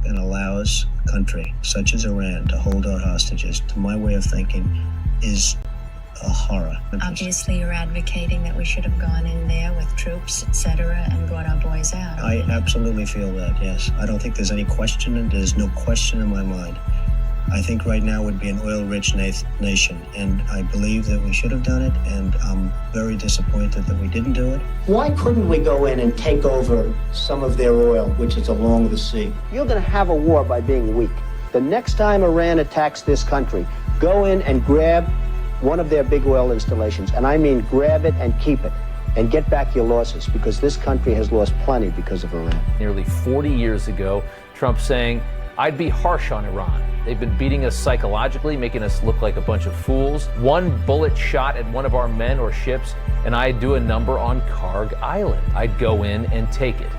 and allows a country such as Iran to hold our hostages, to my way of thinking, is a horror. Obviously, you're advocating that we should have gone in there with troops, etc., and brought our boys out. I absolutely feel that, yes. I don't think there's any question, and there's no question in my mind. I think right now would be an oil-rich nation, and I believe that we should have done it, and I'm very disappointed that we didn't do it. Why couldn't we go in and take over some of their oil, which is along the sea? You're going to have a war by being weak. The next time Iran attacks this country, go in and grab one of their big oil installations, and I mean grab it and keep it, and get back your losses, because this country has lost plenty because of Iran. Nearly 40 years ago, Trump saying, "I'd be harsh on Iran. They've been beating us psychologically, making us look like a bunch of fools. One bullet shot at one of our men or ships, and I'd do a number on Karg Island. I'd go in and take it."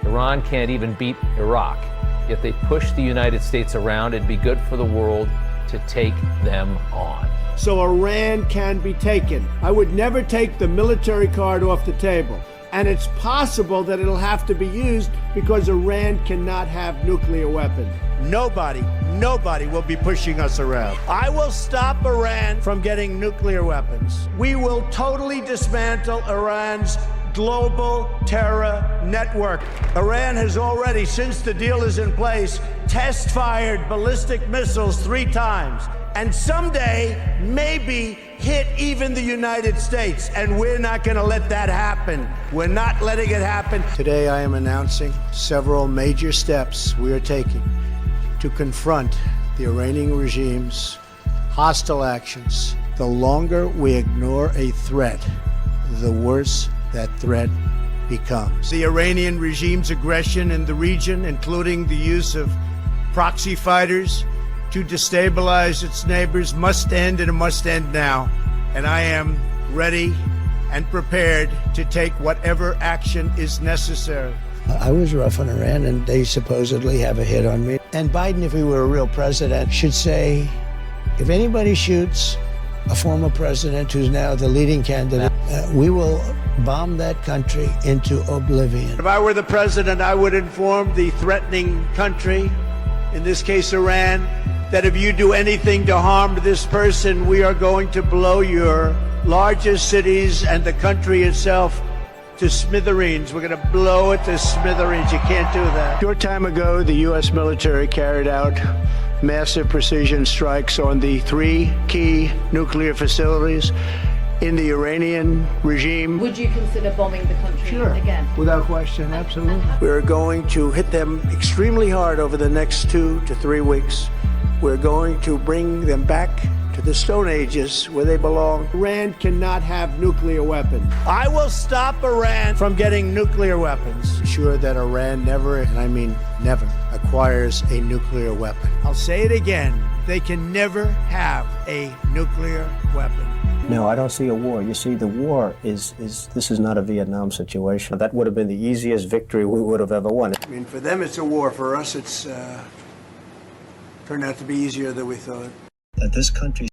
Iran can't even beat Iraq, yet they push the United States around. It'd be good for the world to take them on. So Iran can be taken. I would never take the military card off the table. And it's possible that it'll have to be used because Iran cannot have nuclear weapons. Nobody will be pushing us around. I will stop Iran from getting nuclear weapons. We will totally dismantle Iran's global terror network. Iran has already, since the deal is in place, test-fired ballistic missiles 3 times. And someday, maybe hit even the United States. And we're not going to let that happen. We're not letting it happen. Today, I am announcing several major steps we are taking to confront the Iranian regime's hostile actions. The longer we ignore a threat, the worse that threat becomes. The Iranian regime's aggression in the region, including the use of proxy fighters to destabilize its neighbors, must end, and it must end now. And I am ready and prepared to take whatever action is necessary. I was rough on Iran, and they supposedly have a hit on me. And Biden, if he were a real president, should say, if anybody shoots a former president who's now the leading candidate, we will bomb that country into oblivion. If I were the president, I would inform the threatening country, in this case Iran, that if you do anything to harm this person, we are going to blow your largest cities and the country itself to smithereens. We're going to blow it to smithereens. You can't do that. A short time ago, the U.S. military carried out massive precision strikes on the 3 key nuclear facilities in the Iranian regime. Would you consider bombing the country again? Without question, absolutely. We're going to hit them extremely hard over the next 2 to 3 weeks. We're going to bring them back to the Stone Ages where they belong. Iran cannot have nuclear weapons. I will stop Iran from getting nuclear weapons. Ensure that Iran never, and I mean never, acquires a nuclear weapon. I'll say it again. They can never have a nuclear weapon. No, I don't see a war. You see, the war this is not a Vietnam situation. That would have been the easiest victory we would have ever won. I mean, for them it's a war. For us, it's turned out to be easier than we thought. That this country